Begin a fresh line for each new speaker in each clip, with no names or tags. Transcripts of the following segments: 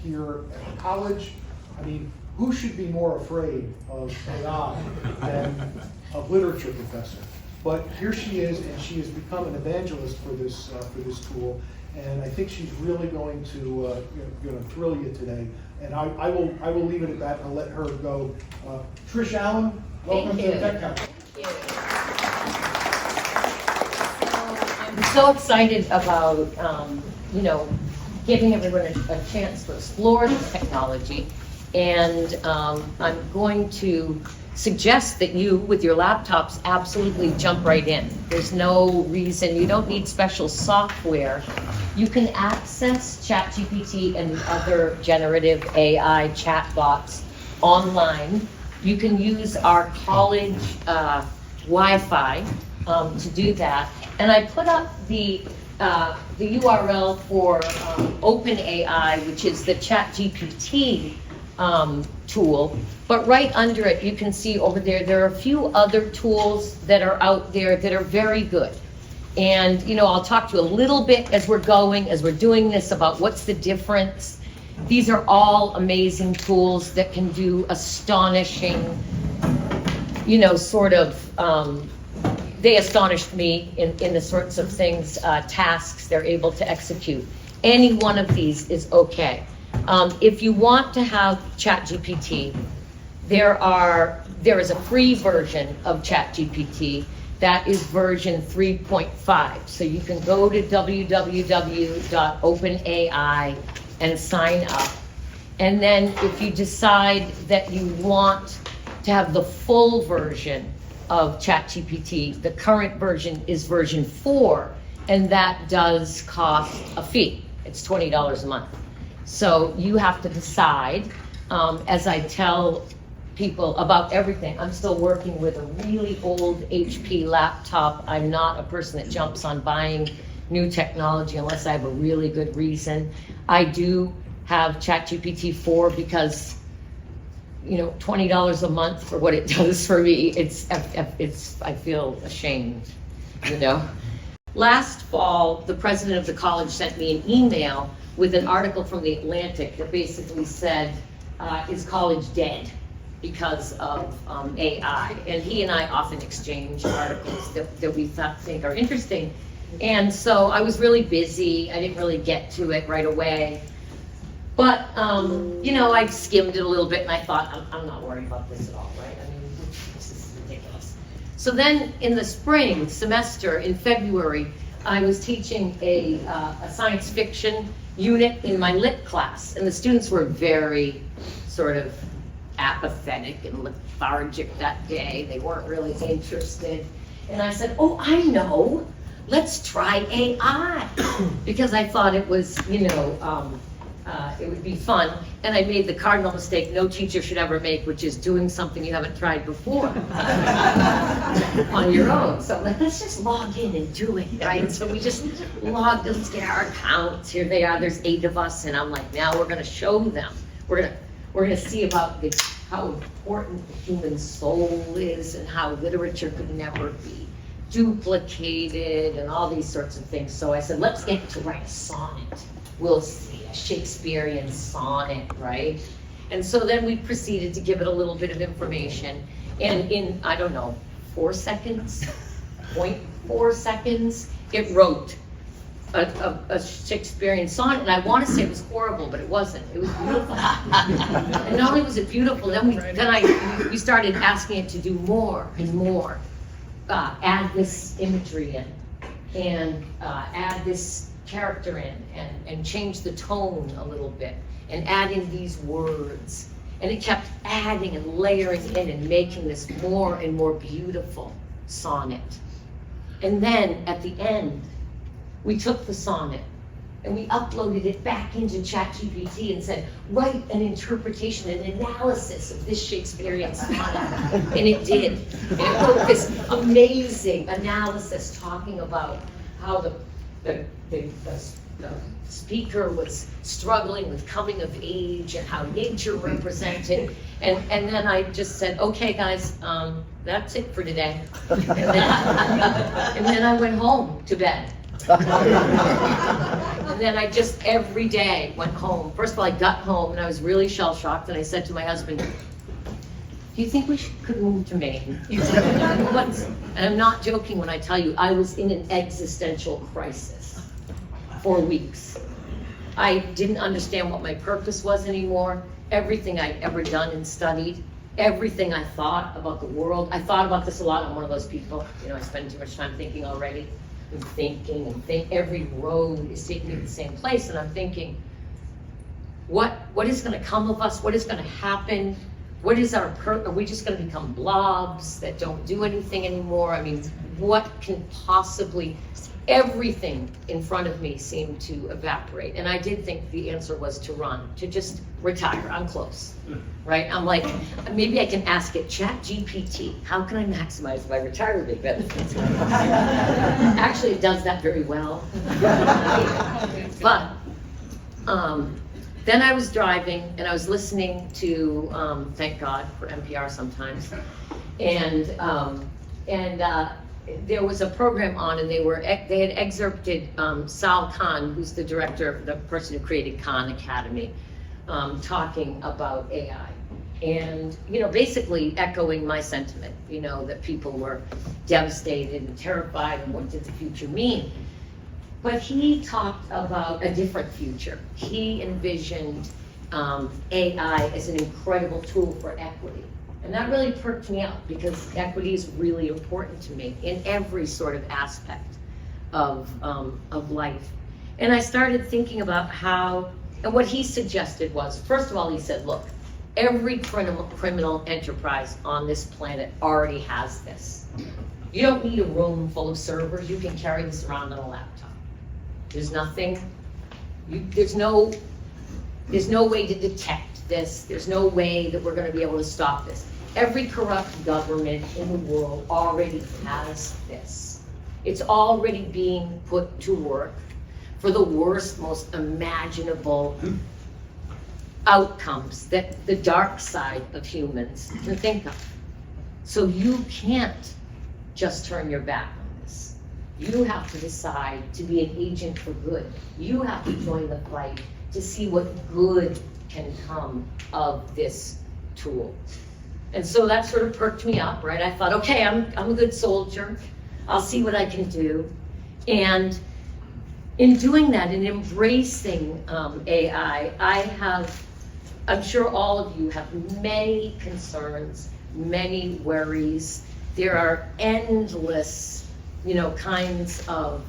here at the college. I mean, who should be more afraid of AI than a literature professor? But here she is, and she has become an evangelist for this tool. And I think she's really going to thrill you today. And I will leave it at that and I'll let her go. Patricia Allen, welcome to the Tech Council.
I'm so excited about giving everyone a chance to explore this technology. And I'm going to suggest that you, with your laptops, absolutely jump right in. There's no reason, you don't need special software. You can access ChatGPT and the other generative AI chatbots online. You can use our college Wi-Fi to do that. And I put up the URL for OpenAI, which is the ChatGPT tool, but right under it you can see over there are a few other tools that are out there that are very good. And I'll talk to you a little bit as we're doing this about what's the difference. These are all amazing tools that can do astonishing, they astonished me in the sorts of things, tasks they're able to execute. Any one of these is okay. If you want to have ChatGPT, there is a free version of ChatGPT that is version 3.5. So you can go to www.openai and sign up. And then if you decide that you want to have the full version of ChatGPT, the current version is version 4, and that does cost a fee. It's $20 a month. So you have to decide, as I tell people about everything. I'm still working with a really old HP laptop. I'm not a person that jumps on buying new technology unless I have a really good reason. I do have ChatGPT 4 because, $20 a month for what it does for me, I feel ashamed, Last fall, the president of the college sent me an email with an article from The Atlantic that basically said, is college dead because of AI? And he and I often exchange articles that we think are interesting. And so I was really busy. I didn't really get to it right away. But, I skimmed it a little bit and I thought, I'm not worried about this at all, right? I mean, this is ridiculous. So then in the spring semester, in February, I was teaching a science fiction unit in my lit class, and the students were very sort of apathetic and lethargic that day. They weren't really interested. And I said, oh, I know, let's try AI. Because I thought it was, it would be fun. And I made the cardinal mistake no teacher should ever make, which is doing something you haven't tried before on your own. So let's just log in and do it, right? So we just logged in, let's get our accounts. Here they are, there's 8 of us, and I'm like, now we're gonna show them. We're gonna see about how important the human soul is and how literature could never be duplicated and all these sorts of things. So I said, let's get to write a sonnet. We'll see, a Shakespearean sonnet, right? And so then we proceeded to give it a little bit of information. And in, 4 seconds, 0.4 seconds, it wrote a Shakespearean sonnet. And I want to say it was horrible, but it wasn't. It was beautiful. And not only was it beautiful, then we started asking it to do more and more. Add this imagery in, and add this character in, and change the tone a little bit, and add in these words. And it kept adding and layering in and making this more and more beautiful sonnet. And then at the end, we took the sonnet and we uploaded it back into ChatGPT and said, write an interpretation, an analysis of this Shakespearean sonnet. And it did. And it wrote this amazing analysis talking about how the speaker was struggling with coming of age and how nature represented. And then I just said, okay guys, that's it for today. And then I went home to bed. And then I just every day went home. First of all, I got home and I was really shell-shocked, and I said to my husband, "Do you think we could move to Maine?" And I'm not joking when I tell you, I was in an existential crisis for weeks. I didn't understand what my purpose was anymore. Everything I'd ever done and studied, everything I thought about the world. I thought about this a lot. I'm one of those people, I spend too much time thinking already. And thinking and every road is taking me to the same place, and I'm thinking, what is going to come of us? What is going to happen? What is our are we just going to become blobs that don't do anything anymore? I mean, what can possibly, everything in front of me seemed to evaporate. And I did think the answer was to run, to just retire. I'm close, right? I'm like, maybe I can ask it, ChatGPT, how can I maximize my retirement benefits? Actually, it does that very well. But then I was driving and I was listening to, thank God for NPR sometimes, and there was a program on, and they had excerpted Sal Khan, who's the director, the person who created Khan Academy, talking about AI, and basically echoing my sentiment, that people were devastated and terrified, and what did the future mean? But he talked about a different future. He envisioned AI as an incredible tool for equity. And that really perked me up, because equity is really important to me in every sort of aspect of life. And I started thinking about how, and what he suggested was, first of all, he said, look, every criminal enterprise on this planet already has this. You don't need a room full of servers. You can carry this around on a laptop. There's nothing, there's no way to detect this. There's no way that we're going to be able to stop this. Every corrupt government in the world already has this. It's already being put to work for the worst, most imaginable outcomes that the dark side of humans can think of. So you can't just turn your back on this. You have to decide to be an agent for good. You have to join the fight to see what good can come of this tool. And so that sort of perked me up, right? I thought, okay, I'm a good soldier. I'll see what I can do. And in doing that, in embracing AI, I'm sure all of you have many concerns, many worries. There are endless, kinds of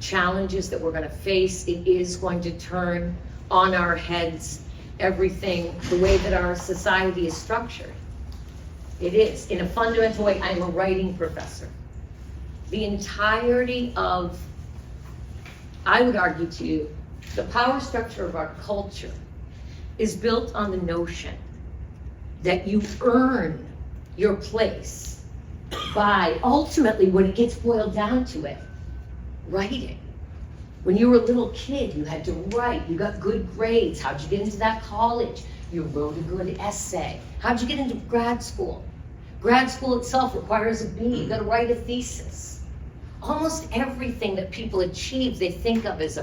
challenges that we're going to face. It is going to turn on our heads everything, the way that our society is structured. It is. In a fundamental way, I'm a writing professor. The entirety of, I would argue to you, the power structure of our culture is built on the notion that you earn your place by, ultimately, when it gets boiled down to it, writing. When you were a little kid, you had to write. You got good grades. How'd you get into that college? You wrote a good essay. How'd you get into grad school? Grad school itself requires a B. You got to write a thesis. Almost everything that people achieve, they think of as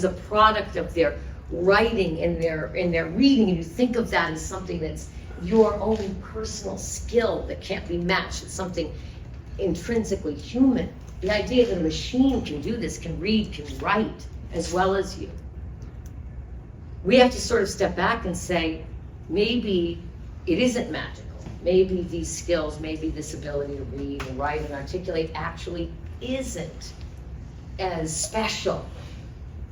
a product of their writing and their reading, and you think of that as something that's your own personal skill that can't be matched. It's something intrinsically human. The idea that a machine can do this, can read, can write, as well as you. We have to sort of step back and say, maybe it isn't magical. Maybe these skills, maybe this ability to read and write and articulate actually isn't as special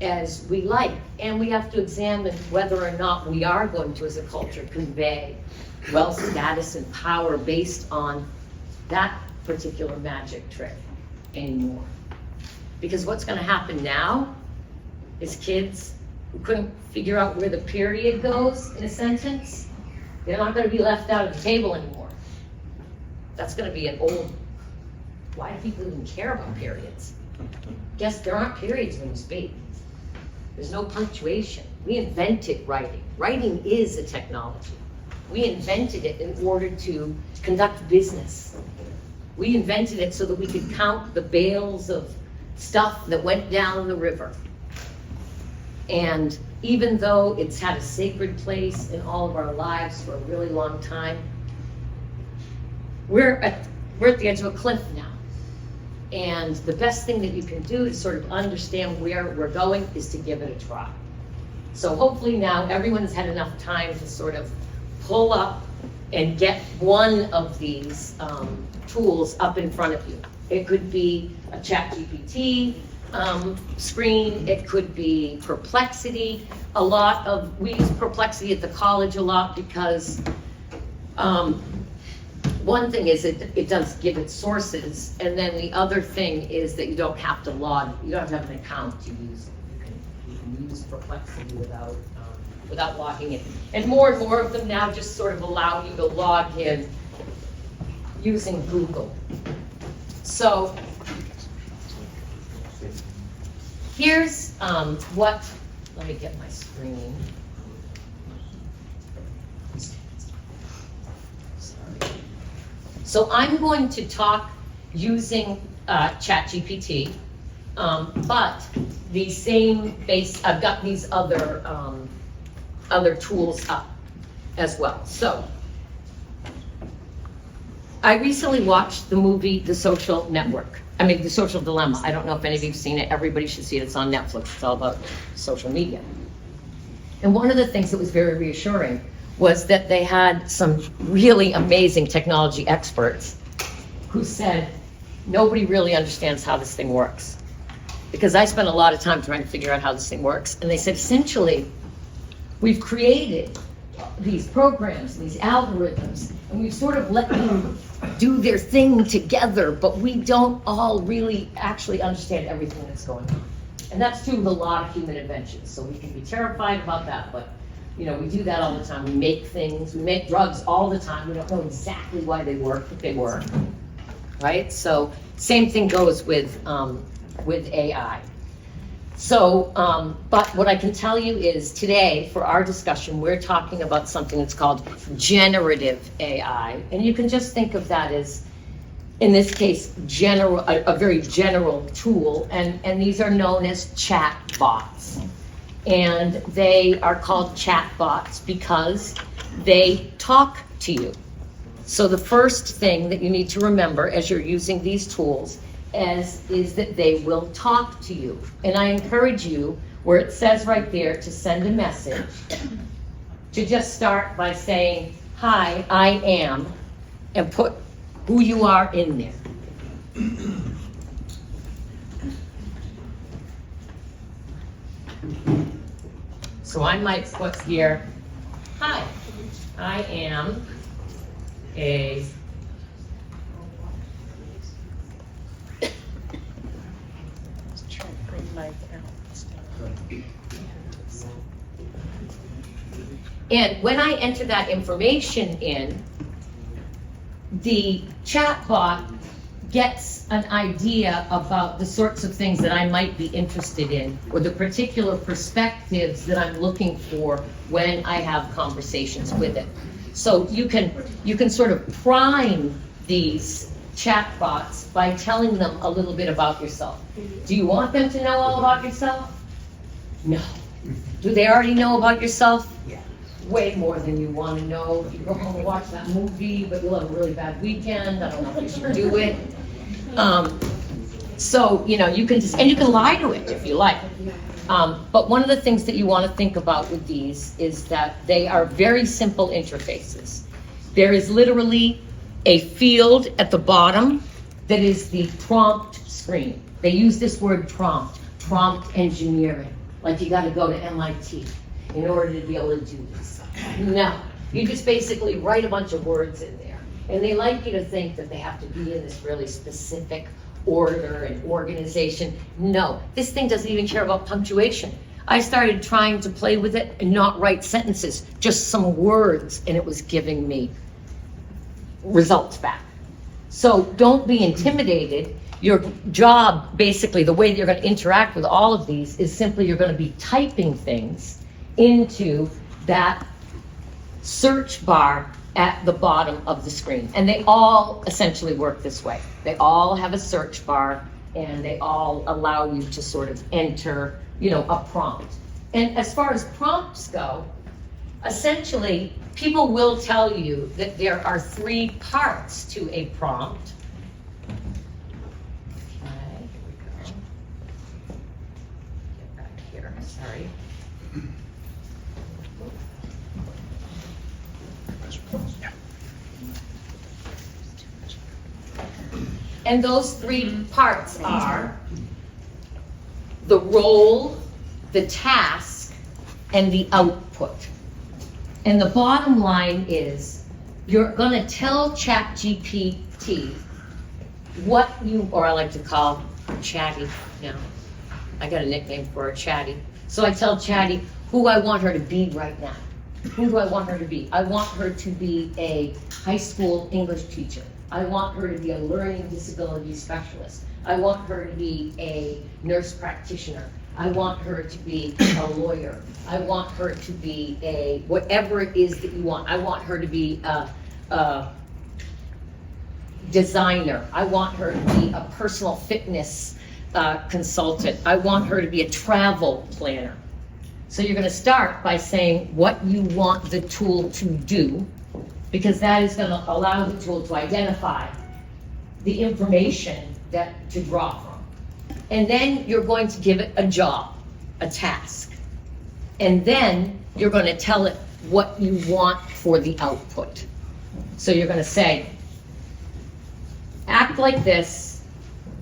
as we like. And we have to examine whether or not we are going to, as a culture, convey wealth, status, and power based on that particular magic trick anymore. Because what's going to happen now is kids who couldn't figure out where the period goes in a sentence, they're not going to be left out of the table anymore. That's going to be an old, why do people even care about periods? Guess there aren't periods when you speak. There's no punctuation. We invented writing. Writing is a technology. We invented it in order to conduct business. We invented it so that we could count the bales of stuff that went down the river. And even though it's had a sacred place in all of our lives for a really long time, we're at the edge of a cliff now. And the best thing that you can do to sort of understand where we're going is to give it a try. So hopefully now everyone has had enough time to sort of pull up and get one of these tools up in front of you. It could be a ChatGPT screen, it could be Perplexity. We use Perplexity at the college a lot because one thing is it does give it sources, and then the other thing is that you don't have to have an account to use it. You can use Perplexity without logging in. And more of them now just sort of allow you to log in using Google. So here's let me get my screen. Sorry. So I'm going to talk using ChatGPT, but the same I've got these other tools up as well. So I recently watched the movie The Social Dilemma. I don't know if any of you have seen it. Everybody should see it. It's on Netflix. It's all about social media. And one of the things that was very reassuring was that they had some really amazing technology experts who said, nobody really understands how this thing works. Because I spent a lot of time trying to figure out how this thing works. And they said, essentially, we've created these programs, these algorithms, and we've sort of let them do their thing together, but we don't all really actually understand everything that's going on. And that's true with a lot of human inventions. So we can be terrified about that, but we do that all the time. We make things, we make drugs all the time. We don't know exactly why they work, but they work, right? So same thing goes with AI. So, but what I can tell you is today, for our discussion, we're talking about something that's called generative AI. And you can just think of that as, in this case, a very general tool. And these are known as chat bots. And they are called chat bots because they talk to you. So the first thing that you need to remember as you're using these tools is that they will talk to you. And I encourage you, where it says right there to send a message, to just start by saying, hi, I am, and put who you are in there. So I might put here, hi, I am a and when I enter that information in, the chatbot gets an idea about the sorts of things that I might be interested in, or the particular perspectives that I'm looking for when I have conversations with it. So you can sort of prime these chatbots by telling them a little bit about yourself. Do you want them to know all about yourself? No. Do they already know about yourself? Yeah. Way more than you want to know. If you go home and watch that movie, but you'll have a really bad weekend, I don't know if you should do it. So, you can you can lie to it if you like. But one of the things that you want to think about with these is that they are very simple interfaces. There is literally a field at the bottom that is the prompt screen. They use this word prompt engineering. Like you got to go to MIT in order to be able to do this. No, you just basically write a bunch of words in there. And they like you to think that they have to be in this really specific order and organization. No, this thing doesn't even care about punctuation. I started trying to play with it and not write sentences, just some words, and it was giving me results back. So don't be intimidated. Your job, basically, the way that you're going to interact with all of these is simply you're going to be typing things into that search bar at the bottom of the screen. And they all essentially work this way. They all have a search bar and they all allow you to sort of enter, a prompt. And as far as prompts go, essentially, people will tell you that there are 3 parts to a prompt. Okay, here we go. Get back here, sorry. And those 3 parts are the role, the task, and the output. And the bottom line is, you're gonna tell ChatGPT what you, or I like to call Chatty, I got a nickname for her, Chatty. So I tell Chatty who I want her to be right now. Who do I want her to be? I want her to be a high school English teacher. I want her to be a learning disability specialist. I want her to be a nurse practitioner. I want her to be a lawyer. I want her to be a, whatever it is that you want. I want her to be a designer. I want her to be a personal fitness consultant. I want her to be a travel planner. So you're gonna start by saying what you want the tool to do, because that is gonna allow the tool to identify the information to draw from. And then you're going to give it a job, a task. And then you're gonna tell it what you want for the output. So you're gonna say, act like this,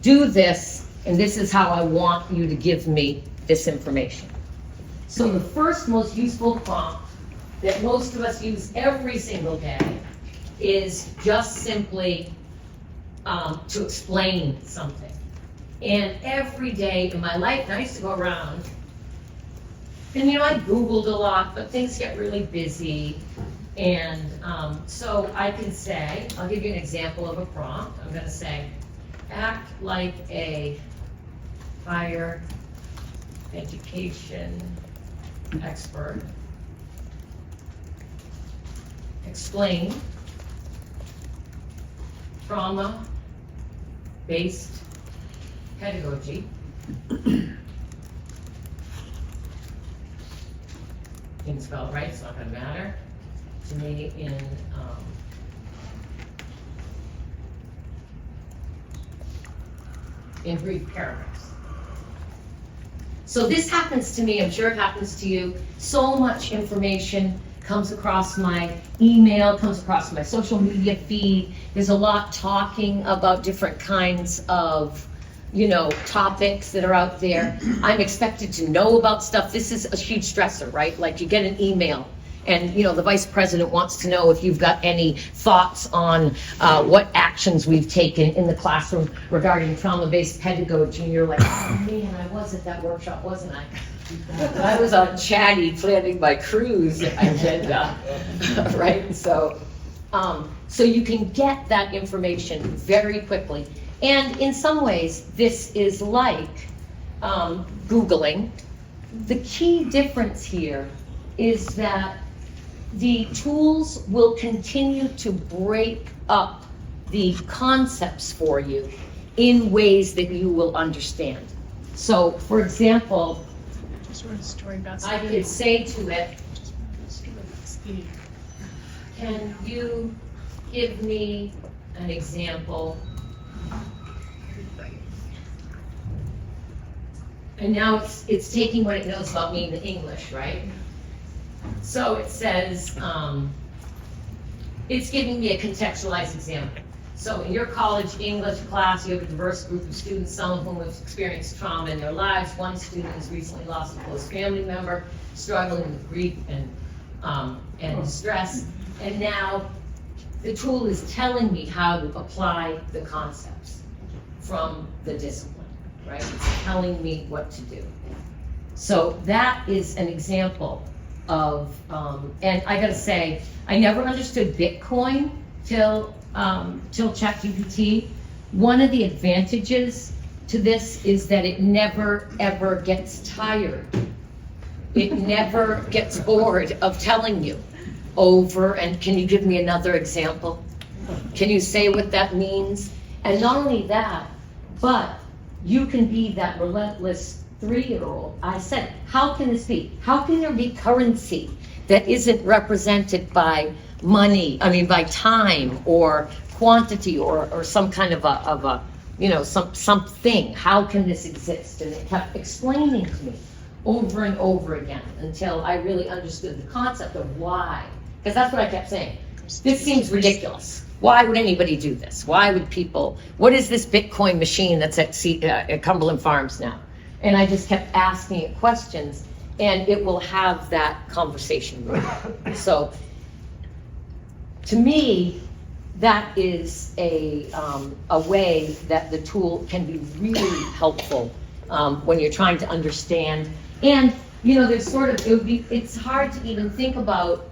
do this, and this is how I want you to give me this information. So the first most useful prompt that most of us use every single day is just simply to explain something. And every day in my life, I used to go around, and I Googled a lot, but things get really busy. And so I can say, I'll give you an example of a prompt. I'm gonna say, act like a higher education expert. Explain trauma-based pedagogy. Didn't spell it right, it's not going to matter to me in brief paragraphs. So this happens to me, I'm sure it happens to you. So much information comes across my email, comes across my social media feed. There's a lot talking about different kinds of, topics that are out there. I'm expected to know about stuff. This is a huge stressor, right? Like you get an email and, the vice president wants to know if you've got any thoughts on what actions we've taken in the classroom regarding trauma-based pedagogy. And you're like, oh man, I was at that workshop, wasn't I? I was on Chatty planning my cruise agenda, right? So you can get that information very quickly. And in some ways, this is like Googling. The key difference here is that the tools will continue to break up the concepts for you in ways that you will understand. So, for example, I could say to it, can you give me an example? And now it's taking what it knows about me in the English, right? So it says, it's giving me a contextualized example. So in your college English class, you have a diverse group of students, some of whom have experienced trauma in their lives. One student has recently lost a close family member, struggling with grief and distress. And now the tool is telling me how to apply the concepts from the discipline, right? It's telling me what to do. So that is an example of, and I gotta say, I never understood Bitcoin till ChatGPT. One of the advantages to this is that it never ever gets tired. It never gets bored of telling you over, and can you give me another example? Can you say what that means? And not only that, but you can be that relentless 3-year-old. I said, how can this be? How can there be currency that isn't represented by money, by time or quantity or some kind of a something? How can this exist? And it kept explaining to me over and over again until I really understood the concept of why. Because that's what I kept saying. This seems ridiculous. Why would anybody do this? Why would people, what is this Bitcoin machine that's at Cumberland Farms now? And I just kept asking it questions, and it will have that conversation with me. So, to me, that is a way that the tool can be really helpful when you're trying to understand. And, there's it's hard to even think about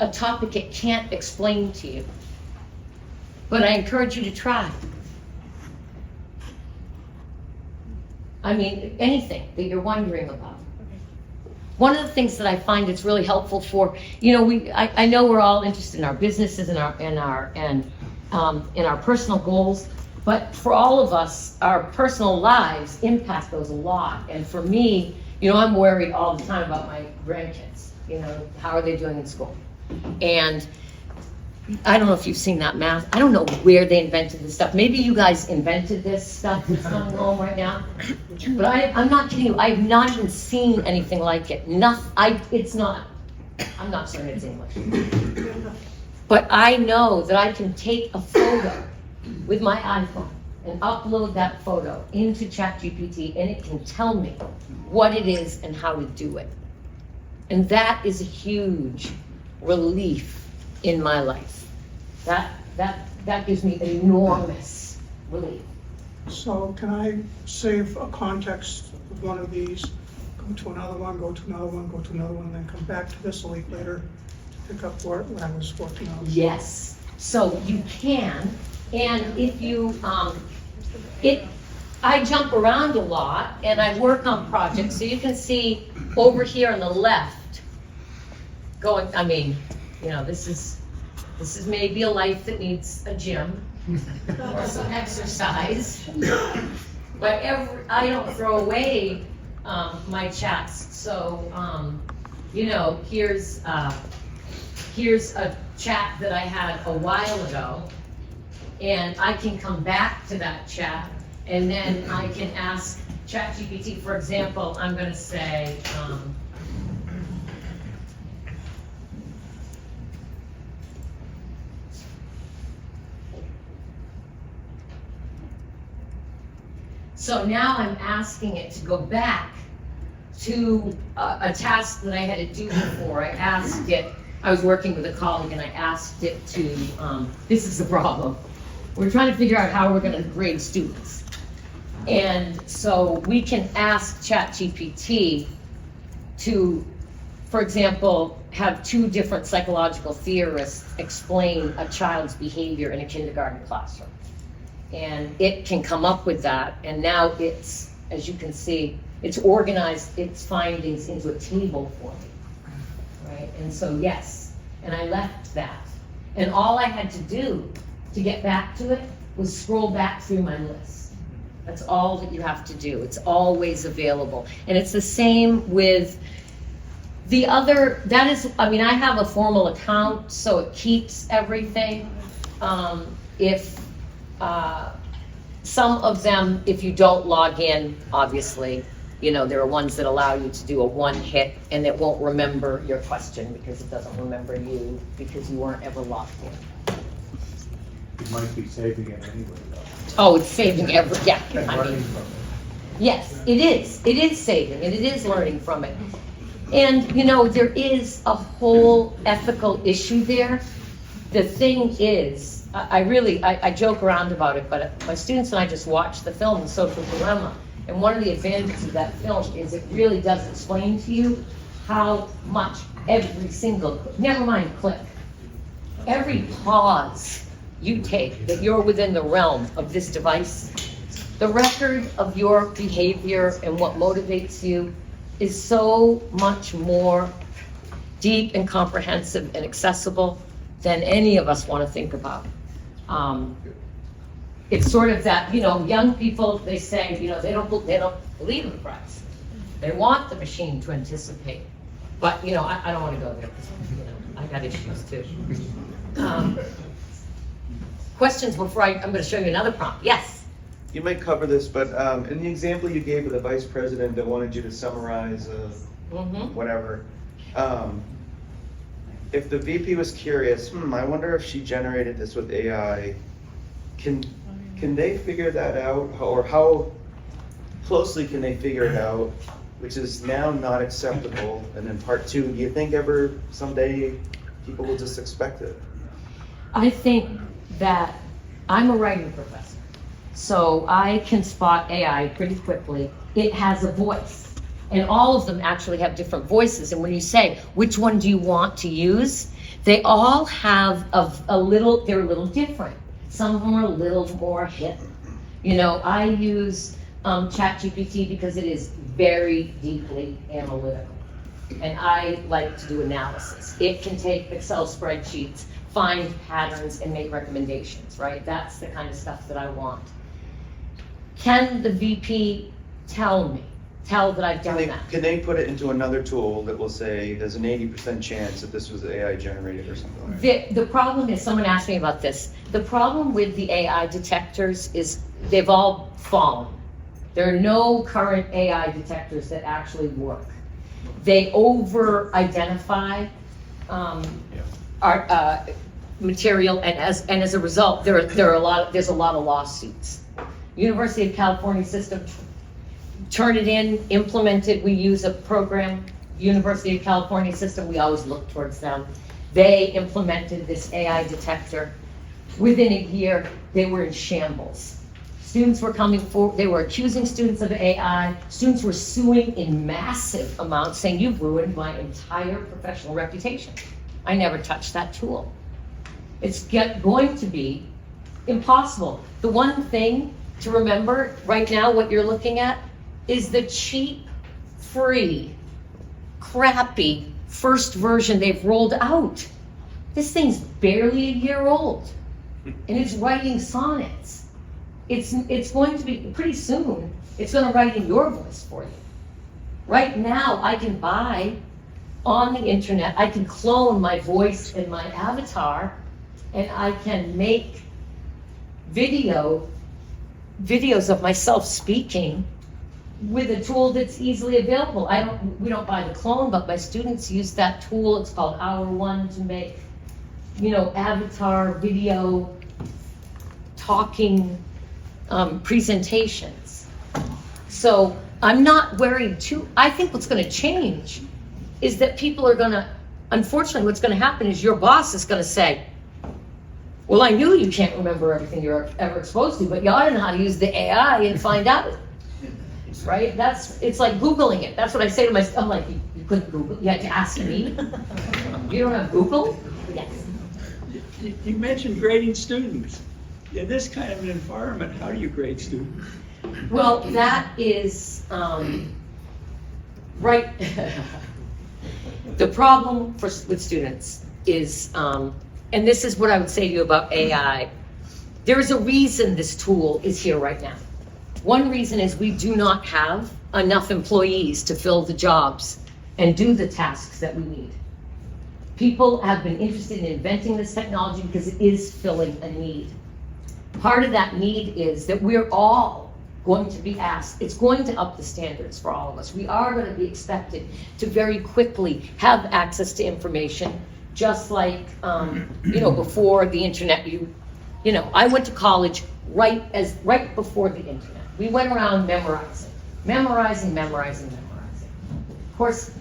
a topic it can't explain to you. But I encourage you to try. Anything that you're wondering about. One of the things that I find it's really helpful for, I know we're all interested in our businesses and our personal goals, but for all of us, our personal lives impact those a lot. And for me, I'm worried all the time about my grandkids. How are they doing in school? And I don't know if you've seen that math. I don't know where they invented this stuff. Maybe you guys invented this stuff that's going on right now. But I'm not kidding you. I've not even seen anything like it. I'm not certain it's English. But I know that I can take a photo with my iPhone and upload that photo into ChatGPT, and it can tell me what it is and how to do it. And that is a huge relief in my life. That gives me enormous relief.
So can I save a context of one of these, go to another one, go to another one, go to another one, and then come back to this a week later to pick up what I was working on?
Yes, so you can, and if you, I jump around a lot and I work on projects, so you can see over here on the left, this is maybe a life that needs a gym or some exercise. But I don't throw away my chats. So, here's a chat that I had a while ago, and I can come back to that chat, and then I can ask ChatGPT, for example, I'm going to say, so now I'm asking it to go back to a task that I had to do before. I was working with a colleague and I asked it to, this is the problem. We're trying to figure out how we're gonna grade students. And so we can ask ChatGPT to, for example, have 2 different psychological theorists explain a child's behavior in a kindergarten classroom. And it can come up with that, and now it's, as you can see, it's organized its findings into a table for me, right? And so yes, and I left that. And all I had to do to get back to it was scroll back through my list. That's all that you have to do. It's always available. And it's the same with the other, I have a formal account, so it keeps everything. Some of them, if you don't log in, obviously, there are ones that allow you to do a 1-hit and it won't remember your question because it doesn't remember you because you weren't ever logged in.
It might be saving it anyway, though.
Oh, it's saving yeah.
And learning from it.
Yes, it is. It is saving and it is learning from it. And, there is a whole ethical issue there. The thing is, I joke around about it, but my students and I just watched the film, The Social Dilemma, and one of the advantages of that film is it really does explain to you how much every single, never mind click, every pause you take that you're within the realm of this device, the record of your behavior and what motivates you is so much more deep and comprehensive and accessible than any of us want to think about. it's sort of that, young people, they say, they don't believe in privacy. They want the machine to anticipate. But, I don't want to go there because, I got issues too. Questions before I'm going to show you another prompt. Yes?
You might cover this, but in the example you gave of the vice president that wanted you to summarize whatever, if the VP was curious, I wonder if she generated this with AI, can they figure that out? Or how closely can they figure it out, which is now not acceptable? And then part two, do you think ever someday people will just expect it?
I think that I'm a writing professor, so I can spot AI pretty quickly. It has a voice, and all of them actually have different voices. And when you say, which one do you want to use? They all have they're a little different. Some of them are a little more hidden. I use ChatGPT because it is very deeply analytical. And I like to do analysis. It can take Excel spreadsheets, find patterns, and make recommendations, right? That's the kind of stuff that I want. Can the VP tell that I've done that?
Can they put it into another tool that will say there's an 80% chance that this was AI generated or something like that?
The problem is, someone asked me about this. The problem with the AI detectors is they've all fallen. There are no current AI detectors that actually work. They over-identify our material, and as a result, there's a lot of lawsuits. University of California system, turn it in, implement it. We use a program, University of California system. We always look towards them. They implemented this AI detector. Within a year, they were in shambles. Students were coming forward, they were accusing students of AI. Students were suing in massive amounts, saying, you've ruined my entire professional reputation. I never touched that tool. It's going to be impossible. The one thing to remember right now, what you're looking at, is the cheap, free, crappy first version they've rolled out. This thing's barely a year old, and it's writing sonnets. It's going to be, pretty soon, it's going to write in your voice for you. Right now, I can buy on the internet, I can clone my voice and my avatar, and I can make videos of myself speaking with a tool that's easily available. We don't buy the clone, but my students use that tool. It's called Hour One to make, avatar video talking presentations. So I'm not worried I think what's going to change is that people are going to, unfortunately, what's going to happen is your boss is going to say, well, I knew you can't remember everything you're ever exposed to, but you ought to know how to use the AI and find out. Right? It's like Googling it. That's what I say to myself. I'm like, you couldn't Google, you had to ask me? You don't have Google? Yes.
You mentioned grading students. In this kind of an environment, how do you grade students?
Well, that is, right. The problem with students is, and this is what I would say to you about AI, there is a reason this tool is here right now. One reason is we do not have enough employees to fill the jobs and do the tasks that we need. People have been interested in inventing this technology because it is filling a need. Part of that need is that we're all going to be asked, it's going to up the standards for all of us. We are going to be expected to very quickly have access to information, just like, before the internet, I went to college right before the internet. We went around memorizing. Of course,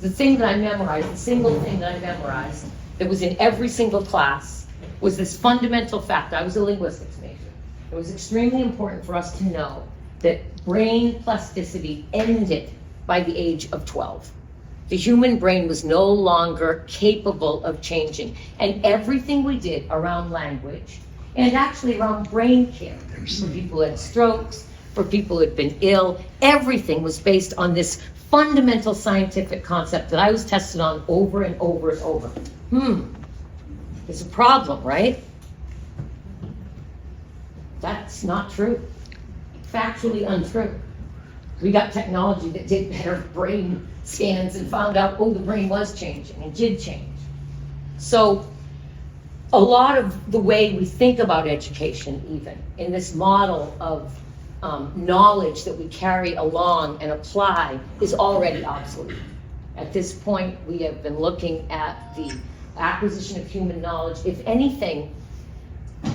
the thing that I memorized, the single thing that I memorized that was in every single class was this fundamental fact. I was a linguistics major. It was extremely important for us to know that brain plasticity ended by the age of 12. The human brain was no longer capable of changing. And everything we did around language, and actually around brain care, for people who had strokes, for people who had been ill, everything was based on this fundamental scientific concept that I was tested on over and over and over. There's a problem, right? That's not true. Factually untrue. We got technology that did better brain scans and found out, oh, the brain was changing and did change. So a lot of the way we think about education, even in this model of knowledge that we carry along and apply, is already obsolete. At this point, we have been looking at the acquisition of human knowledge. If anything,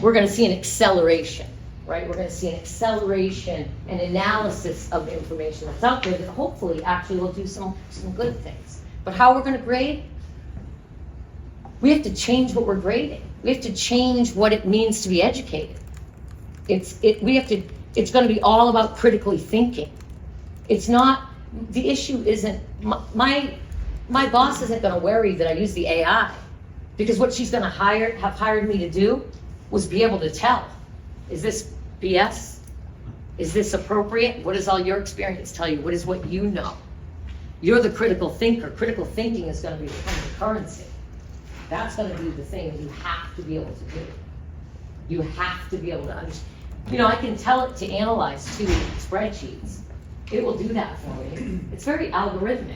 we're going to see an acceleration, right? We're going to see an acceleration and analysis of the information that's out there that hopefully actually will do some good things. But how we're going to grade? We have to change what we're grading. We have to change what it means to be educated. It's going to be all about critically thinking. It's not, the issue isn't, my boss isn't going to worry that I use the AI, because what she's going to have hired me to do was be able to tell, is this BS? Is this appropriate? What does all your experience tell you? What is what you know? You're the critical thinker. Critical thinking is going to become the currency. That's going to be the thing that you have to be able to do. You have to be able to understand. You know, I can tell it to analyze 2 spreadsheets. It will do that for me. It's very algorithmic.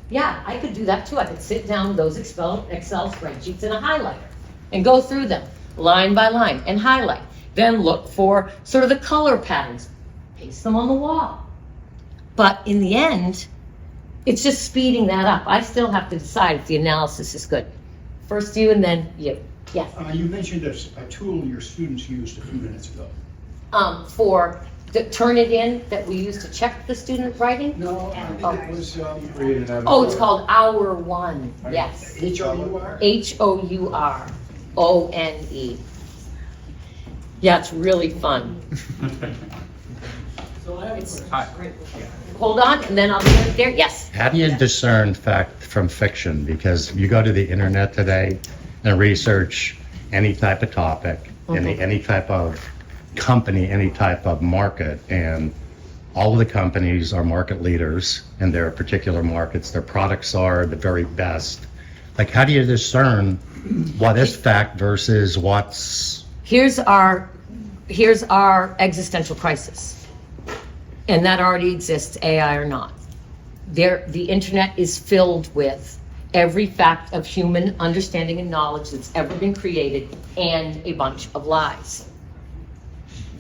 Yeah, I could do that too. I could sit down with those Excel spreadsheets in a highlighter and go through them line by line and highlight. Then look for sort of the color patterns, paste them on the wall. But in the end, it's just speeding that up. I still have to decide if the analysis is good. First you and then you. Yes.
You mentioned a tool your students used a few minutes ago.
For the Turnitin that we use to check the student writing?
No, it was
Created out of-
Oh, it's called Hour One, yes.
HOUR?
HOURONE. Yeah, it's really fun.
So I have a question.
Hold on, and then I'll be right there, yes.
How do you discern fact from fiction? Because you go to the internet today and research any type of topic, any type of company, any type of market, and all of the companies are market leaders in their particular markets. Their products are the very best. Like, how do you discern what is fact versus what's...
Here's our existential crisis. And that already exists, AI or not. The internet is filled with every fact of human understanding and knowledge that's ever been created, and a bunch of lies.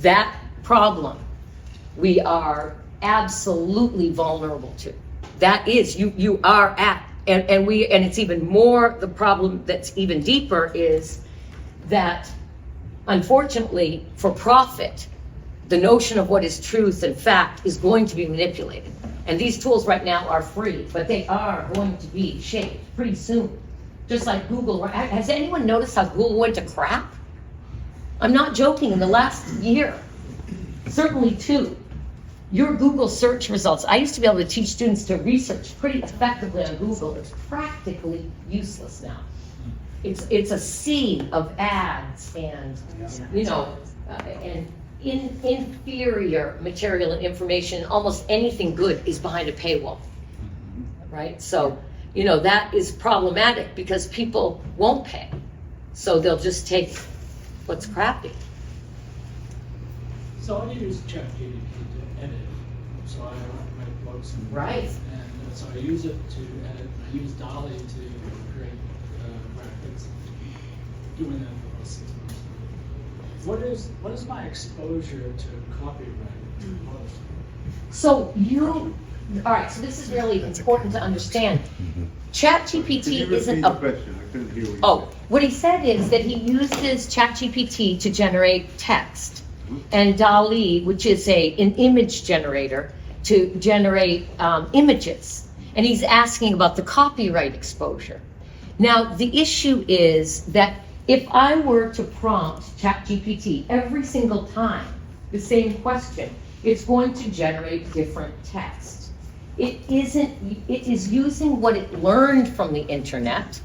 That problem we are absolutely vulnerable to. That is, you are at, and it's even more, the problem that's even deeper is that, unfortunately, for profit, the notion of what is truth and fact is going to be manipulated. And these tools right now are free, but they are going to be shaped pretty soon. Just like Google. Has anyone noticed how Google went to crap? I'm not joking. In the last year, certainly 2, your Google search results, I used to be able to teach students to research pretty effectively on Google. It's practically useless now. It's a sea of ads and, and inferior material and information. Almost anything good is behind a paywall, right? So, that is problematic because people won't pay. So they'll just take what's crappy.
So I use ChatGPT to edit, so I write books and
Right.
and so I use it to edit. I use Dolly to create graphics. Doing that for about 6 months. What is my exposure to copyright?
So all right, so this is really important to understand. ChatGPT isn't a...
question? I couldn't hear what you
Oh, what he said is that he uses ChatGPT to generate text, and DALL-E, which is an image generator, to generate images. And he's asking about the copyright exposure. Now, the issue is that if I were to prompt ChatGPT every single time the same question, it's going to generate different text. It is using what it learned from the internet,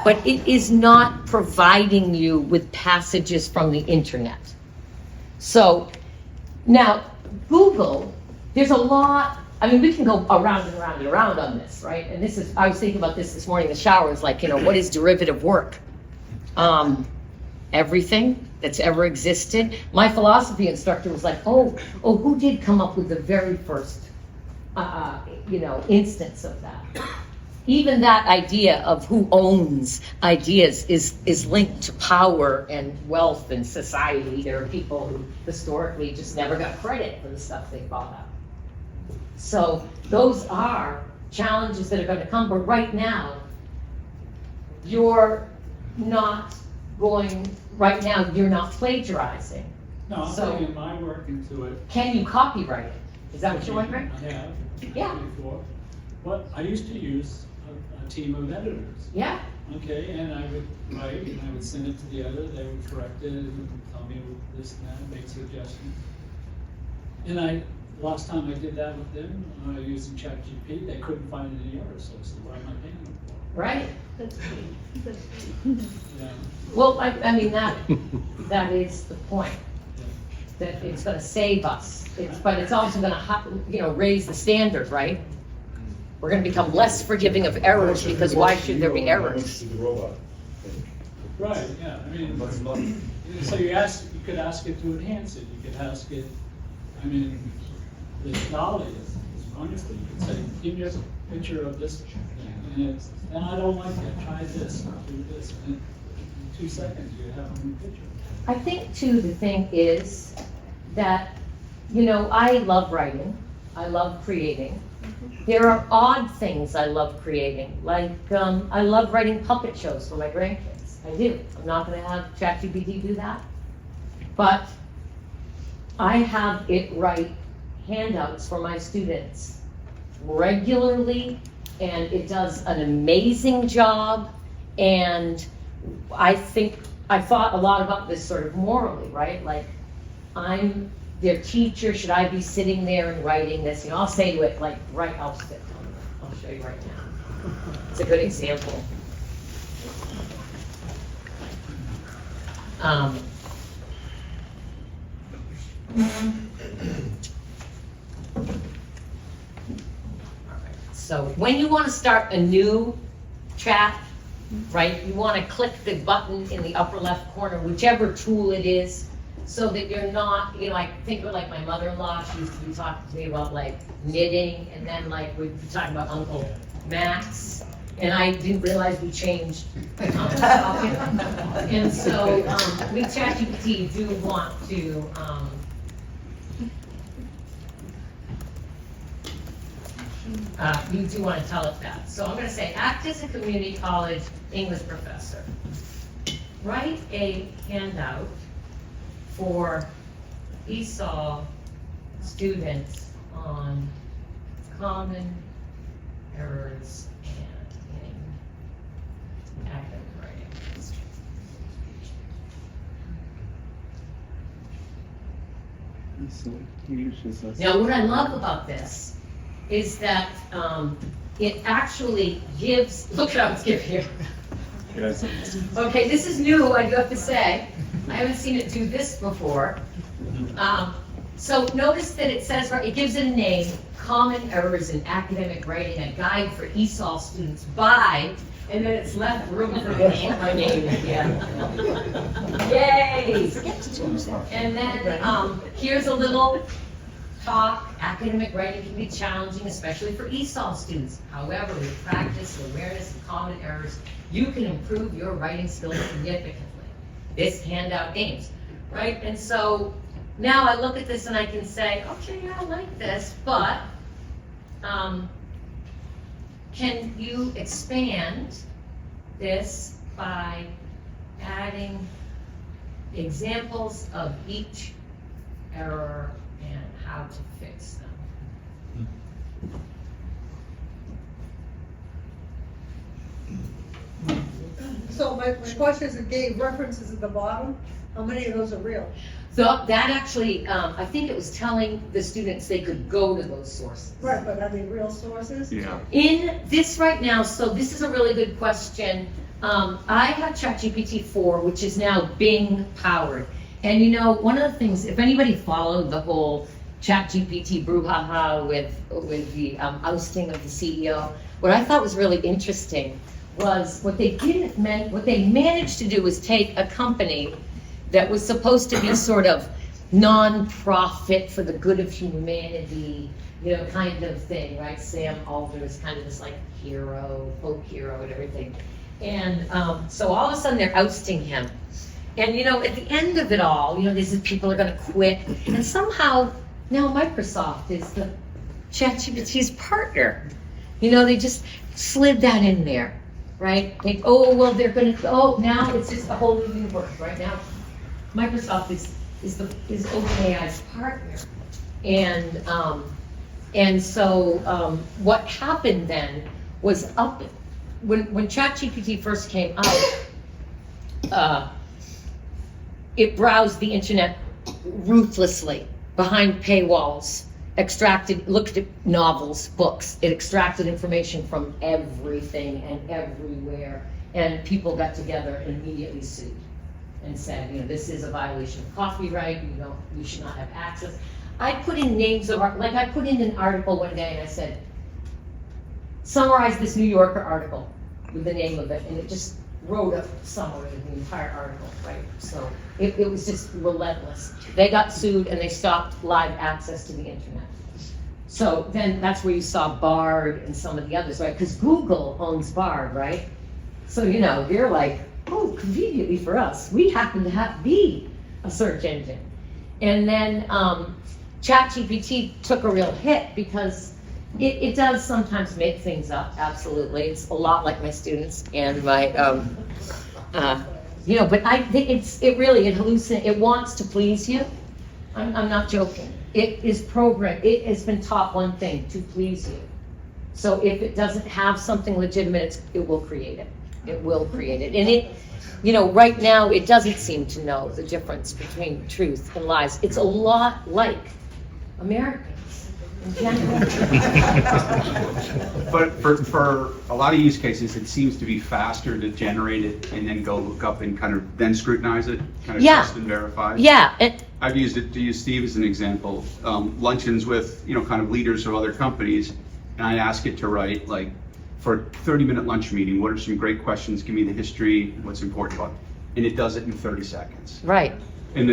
but it is not providing you with passages from the internet. So now Google, there's a lot, we can go around and around and around on this, right? And I was thinking about this morning in the shower, it's like, what is derivative work? Everything that's ever existed. My philosophy instructor was like, oh, who did come up with the very first, instance of that? Even that idea of who owns ideas is linked to power and wealth and society. There are people who historically just never got credit for the stuff they thought of. So those are challenges that are going to come, but right now, you're not plagiarizing.
No, I'm
So-
putting my work into it.
Can you copyright it? Is that what you're wondering?
I have.
Yeah.
Before. But I used to use a team of editors.
Yeah,
Okay, and I would write, and I would send it to the editor, they would correct it, and tell me this and that, make suggestions. And last time I did that with them, using ChatGPT, they couldn't find any errors, so I said, why am I paying them for?
right.
Yeah,
Well, I mean, that is the point, that it's gonna save us. But it's also gonna, raise the standard, right? We're gonna become less forgiving of errors, because why should there be errors?
right, yeah, I mean, so you could ask it to enhance it, you could ask it, I mean, the Dolly is wonderful, you could say, give me a picture of this, and I don't like that, try this, do this, and in 2 seconds, you have a new picture.
I think too, the thing is that, I love writing, I love creating. There are odd things I love creating, like I love writing puppet shows for my grandkids. I do. I'm not gonna have ChatGPT do that. But I have it write handouts for my students regularly, and it does an amazing job. And I thought a lot about this sort of morally, right? Like, I'm their teacher, should I be sitting there and writing this? I'll say to it, like, I'll show you right now. It's a good example. So when you want to start a new chat, right, you want to click the button in the upper left corner, whichever tool it is, so that you're not, I think of like my mother-in-law, she used to be talking to me about like knitting, and then like we'd be talking about Uncle Max, and I didn't realize we changed the topic. And so we ChatGPT do want to, you do want to tell it that. So I'm going to say, act as a community college English professor. Write a handout for ESOL students on common errors in academic writing. Now, what I love about this is that it actually gives, look what I was giving you. Okay, this is new, I do have to say. I haven't seen it do this before. So notice that it says, it gives it a name, Common Errors in Academic Writing, a guide for ESOL students by, and then it's left room for me to put my name again. Yay! And then here's a little talk. Academic writing can be challenging, especially for ESOL students. However, with practice and awareness of common errors, you can improve your writing skills significantly. This handout aims, right? And so now I look at this and I can say, okay, I like this, but can you expand this by adding examples of each error and how to fix them?
So my question is, it gave references at the bottom, how many of those are real?
So that actually, I think it was telling the students they could go to those sources.
Right, but are they real sources?
Yeah.
In this right now, so this is a really good question. I have ChatGPT 4, which is now Bing powered. And one of the things, if anybody followed the whole ChatGPT brouhaha with the ousting of the CEO, what I thought was really interesting was what they managed to do was take a company that was supposed to be sort of non-profit for the good of humanity, you know, kind of thing, right? Sam Alder is kind of this like hero, folk hero and everything. And so all of a sudden they're ousting him. And, you know, at the end of it all, you know, these people are gonna quit. And somehow now Microsoft is the ChatGPT's partner. You know, they just slid that in there, right? They, oh, well, they're gonna, oh, now it's just a whole new universe, right? Now Microsoft is OpenAI's partner. And so what happened then was when ChatGPT first came out, it browsed the internet ruthlessly behind paywalls, looked at novels, books. It extracted information from everything and everywhere. And people got together and immediately sued and said, you know, this is a violation of copyright, you should not have access. I put in names of, like I put in an article one day and I said, summarize this New Yorker article with the name of it, and it just wrote a summary of the entire article, right? So it was just relentless. They got sued and they stopped live access to the internet. So then that's where you saw Bard and some of the others, right? Because Google owns Bard, right? So, you know, they're like, oh, conveniently for us, we happen to be a search engine. And then ChatGPT took a real hit because it does sometimes make things up, absolutely. It's a lot like my students and my, you know, but I think it hallucinates, it wants to please you. I'm not joking. It is programmed, it has been taught one thing, to please you. So if it doesn't have something legitimate, it will create it. It will create it. And it, you know, right now, it doesn't seem to know the difference between truth and lies. It's a lot like Americans in general.
But for a lot of use cases, it seems to be faster to generate it and then go look up and kind of then scrutinize it, kind of trust and verify.
Yeah.
I've used it to use Steve as an example. Luncheons with, you know, kind of leaders of other companies, and I ask it to write like, for a 30-minute lunch meeting, what are some great questions? Give me the history, what's important about it. And it does it in 30 seconds.
Right.
And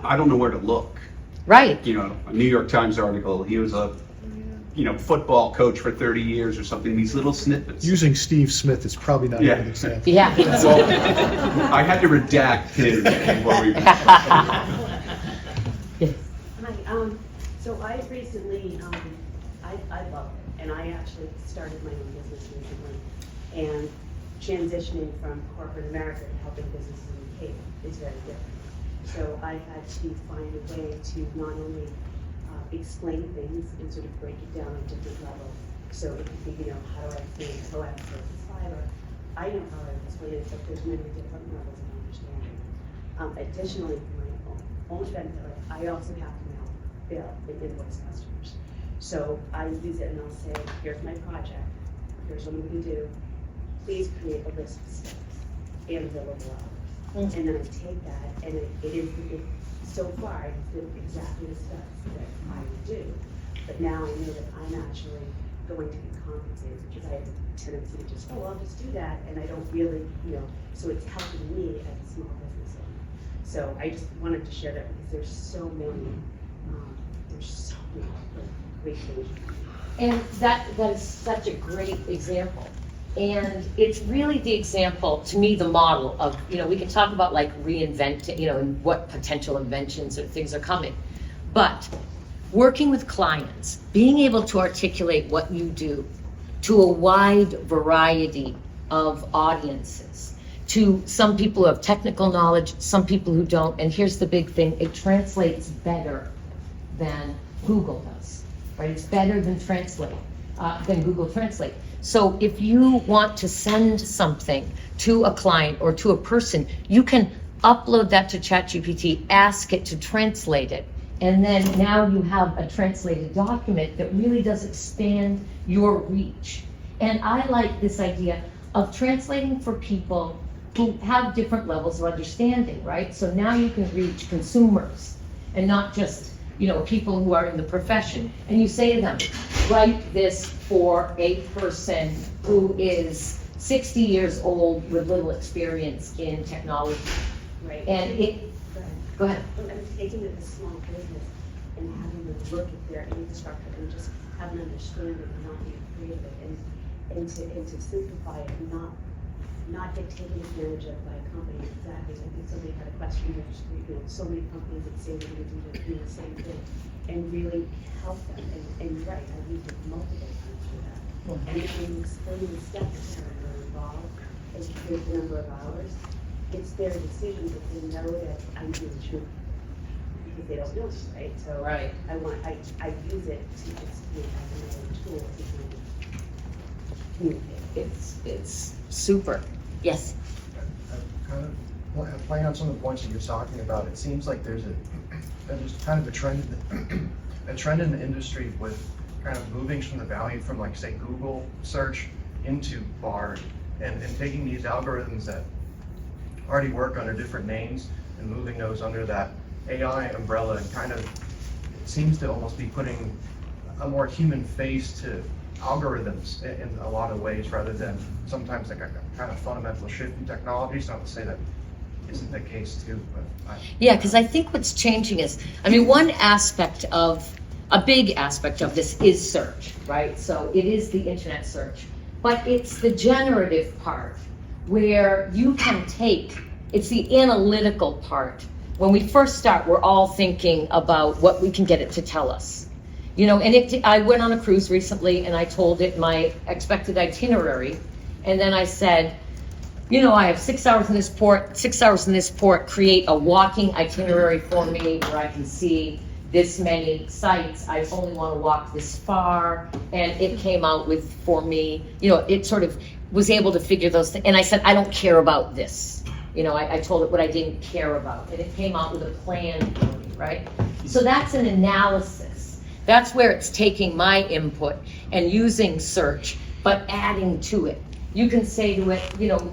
I don't know where to look.
Right.
You know, a New York Times article, he was a, you know, football coach for 30 years or something, these little snippets.
Using Steve Smith is probably not a good example.
Yeah.
Well, I had to redact his before we.
Hi, so I recently, I love it, and I actually started my own business recently, and transitioning from corporate America to helping businesses in the Cape is very different. So I had to find a way to not only explain things and sort of break it down on different levels. So it could be, you know, how do I think, how I process fiber. I know how I explain it, but there's many different levels of understanding. Additionally, for my own benefit, I also have to now bill and invoice customers. So I use it and I'll say, here's my project, here's what I'm going to do. Please create a list of steps and billable hours. And then I take that, and so far, it's been exactly the steps that I would do. But now I know that I'm actually going to be compensated, because I have a tendency to just, oh, I'll just do that, and I don't really, you know, so it's helping me as a small business owner. So I just wanted to share that because there's so many great things.
And that is such a great example. And it's really the example, to me, the model of, you know, we can talk about like reinventing, you know, and what potential inventions or things are coming. But working with clients, being able to articulate what you do to a wide variety of audiences, to some people who have technical knowledge, some people who don't. And here's the big thing, it translates better than Google does, right? It's better than Google Translate. So if you want to send something to a client or to a person, you can upload that to ChatGPT, ask it to translate it, and then now you have a translated document that really does expand your reach. And I like this idea of translating for people who have different levels of understanding, right? So now you can reach consumers and not just, you know, people who are in the profession. And you say to them, write this for a person who is 60 years old with little experience in technology.
Right.
And Go ahead.
I'm taking it as a small business and having them look at their infrastructure and just have an understanding and not be afraid of it and to simplify it and not get taken advantage of by a company. Exactly. I think somebody had a question, so many companies that say they're going to do the same thing and really help them. And you're right, I've used it multiple times for that. And if you explain the steps that are involved and here's the number of hours, it's their decision, but they know that I'm doing the truth. Because they don't know, right? So
Right.
I use it to just as another tool to communicate.
It's super. Yes.
Kind of playing on some of the points that you're talking about, it seems like there's kind of a trend in the industry with kind of moving from the value from, like, say, Google search into Bard and taking these algorithms that already work under different names and moving those under that AI umbrella, and kind of it seems to almost be putting a more human face to algorithms in a lot of ways, rather than sometimes like a kind of fundamental shift in technology. It's not to say that isn't the case too, but
Yeah, because I think what's changing is, I mean, a big aspect of this is search, right? So it is the internet search, but it's the generative part where you can it's the analytical part. When we first start, we're all thinking about what we can get it to tell us. And I went on a cruise recently and I told it my expected itinerary. And then I said, I have 6 hours in this port, create a walking itinerary for me where I can see this many sites. I only want to walk this far. And it came out with, for me, it sort of was able to figure those things. And I said, I don't care about this. I told it what I didn't care about. And it came out with a plan for me, right? So that's an analysis. That's where it's taking my input and using search, but adding to it. You can say to it,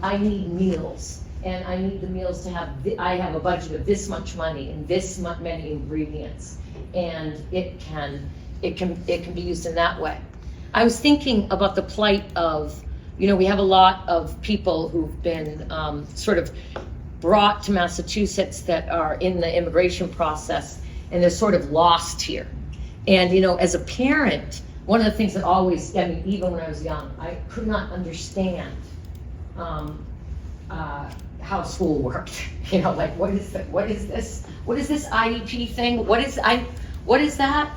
I need meals, and I need the meals to have, I have a budget of this much money and this many ingredients, and it can be used in that way. I was thinking about the plight of, we have a lot of people who've been sort of brought to Massachusetts that are in the immigration process, and they're sort of lost here. And, as a parent, one of the things that always, even when I was young, I could not understand how school worked. Like, what is this? What is this IEP thing? What is that?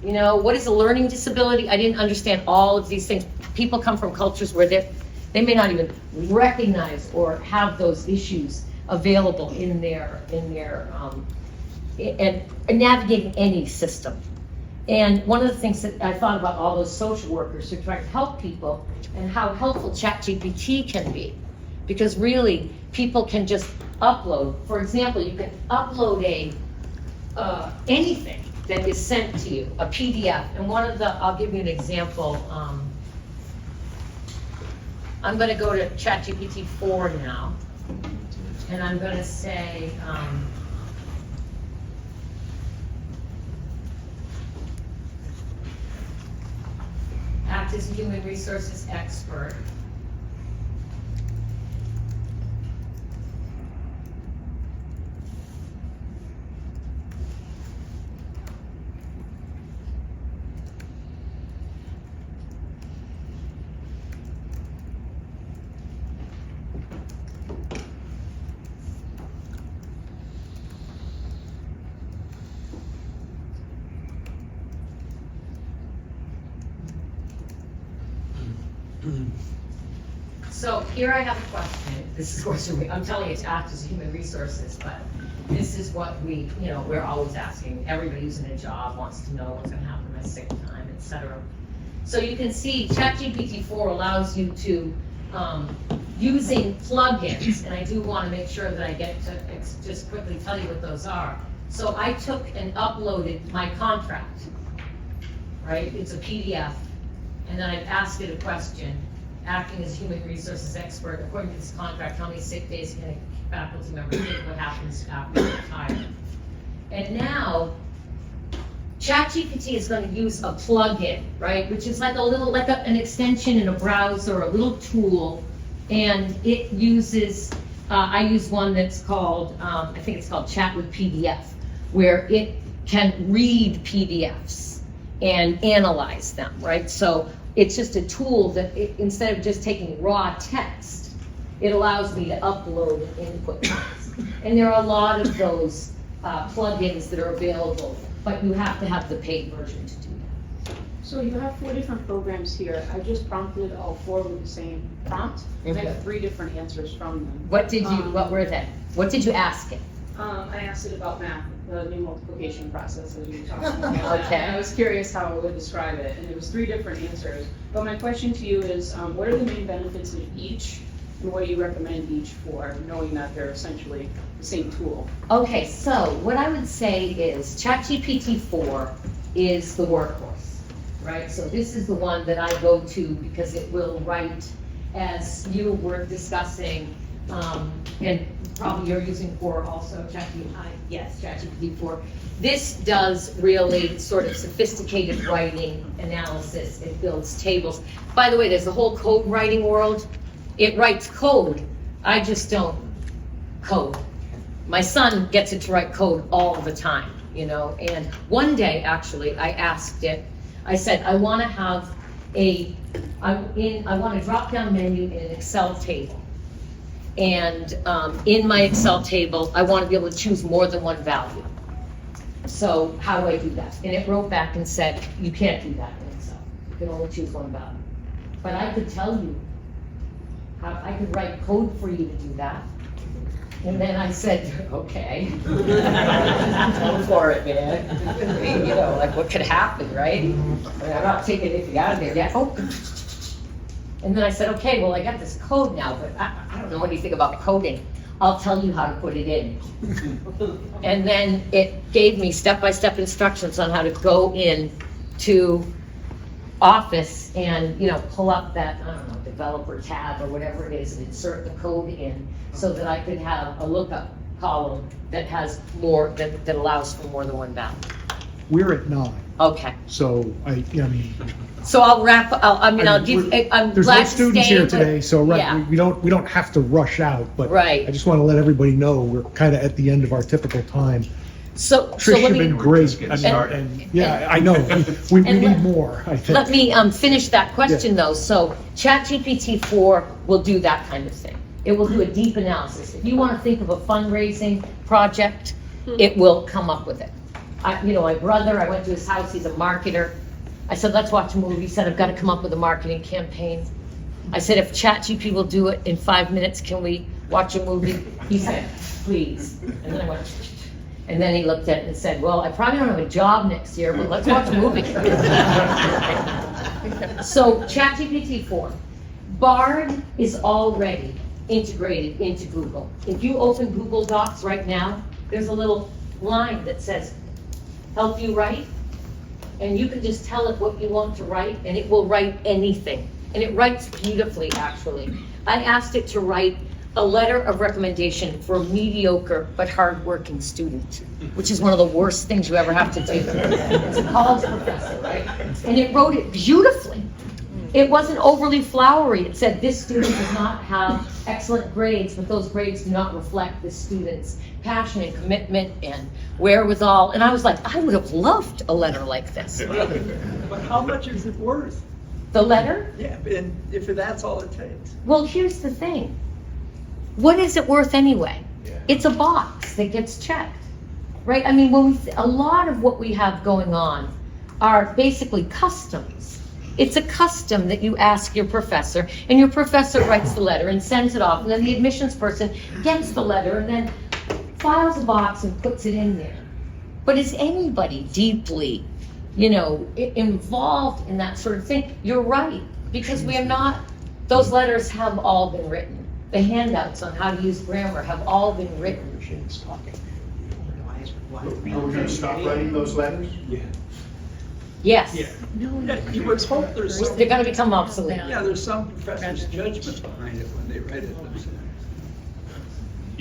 What is a learning disability? I didn't understand all of these things. People come from cultures where they may not even recognize or have those issues available in their and navigating any system. And one of the things that I thought about all those social workers who try to help people and how helpful ChatGPT can be. Because really, people can just upload. For example, you can upload anything that is sent to you, a PDF. And I'll give you an example. I'm going to go to ChatGPT 4 now. And I'm going to say, act as a human resources expert. So here I have a question. This is what I'm telling you to act as human resources, but this is what we're always asking. Everybody who's in a job wants to know what's going to happen at sick time, etc. So you can see ChatGPT 4 allows you to, using plugins, and I do want to make sure that I get to just quickly tell you what those are. So I took and uploaded my contract, right? It's a PDF. And then I've asked it a question, acting as human resources expert, according to this contract, how many sick days can a faculty member take? What happens after they retire? And now, ChatGPT is going to use a plugin, right? Which is like an extension in a browser, a little tool, and it uses I use one that's called, I think it's called Chat with PDF, where it can read PDFs and analyze them, right? So it's just a tool that instead of just taking raw text, it allows me to upload and input things. And there are a lot of those plugins that are available, but you have to have the paid version to do that.
So you have 4 different programs here. I just prompted all 4 with the same prompt. And I have 3 different answers from them.
What were they? What did you ask it?
I asked it about math, the new multiplication process as you were talking about.
Okay.
And I was curious how it would describe it, and there was 3 different answers. But my question to you is, what are the main benefits of each, and what do you recommend each for, knowing that they're essentially the same tool?
Okay, so what I would say is ChatGPT 4 is the workhorse, right? So this is the one that I go to because it will write, as you were discussing, and probably you're using 4 also, ChatGPT. Yes, ChatGPT 4. This does really sort of sophisticated writing analysis. It builds tables. By the way, there's a whole code writing world. It writes code. I just don't code. My son gets it to write code all the time, you know. And one day, actually, I asked it. I said, I want to have I want a drop-down menu in an Excel table. And in my Excel table, I want to be able to choose more than one value. So how do I do that? And it wrote back and said, you can't do that in Excel. You can only choose one value. But I could tell you how I could write code for you to do that. And then I said, okay. Go for it, man. You know, like what could happen, right? I mean, I'm not taking anything out of there yet. Oh. And then I said, okay, well, I got this code now, but I don't know anything about coding. I'll tell you how to put it in. And then it gave me step-by-step instructions on how to go in to Office and, you know, pull up that, I don't know, developer tab or whatever it is and insert the code in so that I could have a lookup column that has more, that allows for more than one value.
We're at 9.
Okay.
So
So I'll wrap, I'm glad
there's no
to
students
stay,
here
but-
today, so
yeah.
we don't have to rush out, but
Right.
I just want to let everybody know we're kind of at the end of our typical time.
So
Trish,
let
you've
me,
been great.
Just getting started.
Yeah, I know. We
and
need
let-
more, I think.
let me finish that question though. So ChatGPT 4 will do that kind of thing. It will do a deep analysis. If you want to think of a fundraising project, it will come up with it. My brother, I went to his house, he's a marketer. I said, let's watch a movie. He said, I've got to come up with a marketing campaign. I said, if ChatGPT will do it in 5 minutes, can we watch a movie? He said, please. And then I went, and then he looked at it and said, well, I probably don't have a job next year, but let's watch a movie. So ChatGPT 4. Bard is already integrated into Google. If you open Google Docs right now, there's a little line that says, help you write. And you can just tell it what you want to write, and it will write anything. And it writes beautifully, actually. I asked it to write a letter of recommendation for a mediocre but hardworking student, which is one of the worst things you ever have to do. It's a college professor, right? And it wrote it beautifully. It wasn't overly flowery. It said, this student does not have excellent grades, but those grades do not reflect this student's passion and commitment and wherewithal. And I was like, I would have loved a letter like this.
But how much is it worth?
The letter?
Yeah, and if that's all it takes.
Well, here's the thing. What is it worth anyway? It's a box that gets checked, right? I mean, a lot of what we have going on are basically customs. It's a custom that you ask your professor, and your professor writes the letter and sends it off, and then the admissions person gets the letter and then files a box and puts it in there. But is anybody deeply, involved in that sort of thing? You're right, because we are not, those letters have all been written. The handouts on how to use grammar have all been written.
Are we going to stop writing those letters?
Yes.
Yeah, you would hope there's some,
They're going to become obsolete.
yeah, there's some professor's judgment behind it when they write it themselves.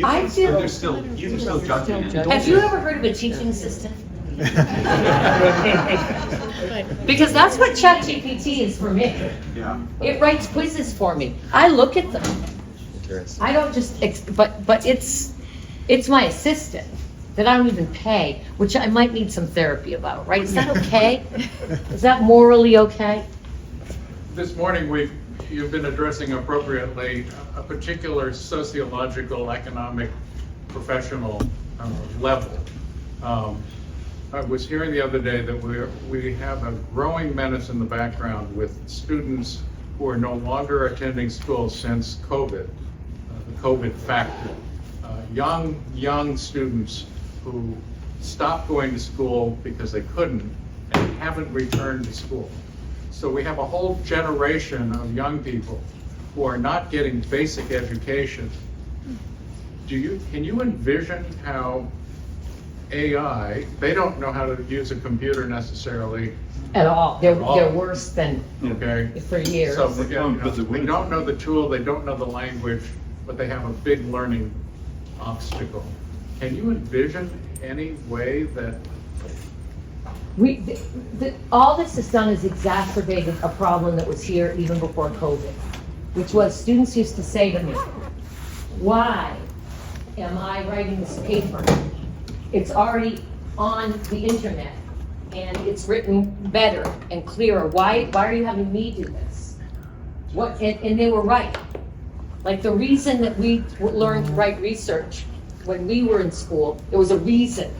I do.
They're still judging it.
Have you ever heard of a teaching assistant? Because that's what ChatGPT is for me.
Yeah.
It writes quizzes for me. I look at them.
Interesting.
I don't just, but it's my assistant that I don't even pay, which I might need some therapy about, right? Is that okay? Is that morally okay?
This morning, you've been addressing appropriately a particular sociological, economic, professional level. I was hearing the other day that we have a growing menace in the background with students who are no longer attending school since COVID, the COVID factor. Young students who stopped going to school because they couldn't and haven't returned to school. So we have a whole generation of young people who are not getting basic education. Can you envision how AI, they don't know how to use a computer necessarily.
At all. They're worse than
Okay.
for years.
So they don't know the tool, they don't know the language, but they have a big learning obstacle. Can you envision any way that
All this has done is exacerbated a problem that was here even before COVID, which was students used to say to me, why am I writing this paper? It's already on the internet and it's written better and clearer. Why are you having me do this? And they were right. Like the reason that we learned to write research when we were in school, there was a reason.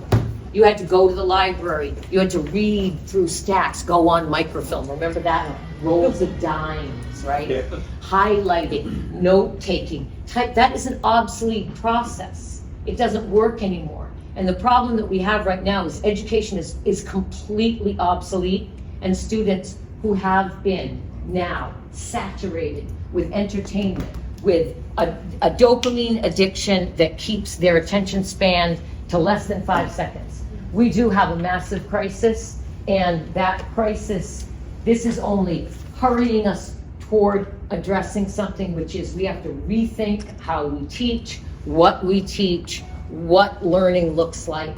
You had to go to the library. You had to read through stacks, go on microfilm. Remember that? Rolls of dimes, right? Yeah. Highlighting, note-taking. That is an obsolete process. It doesn't work anymore. And the problem that we have right now is education is completely obsolete, and students who have been now saturated with entertainment, with a dopamine addiction that keeps their attention span to less than 5 seconds. We do have a massive crisis, and that crisis, this is only hurrying us toward addressing something, which is we have to rethink how we teach, what learning looks like.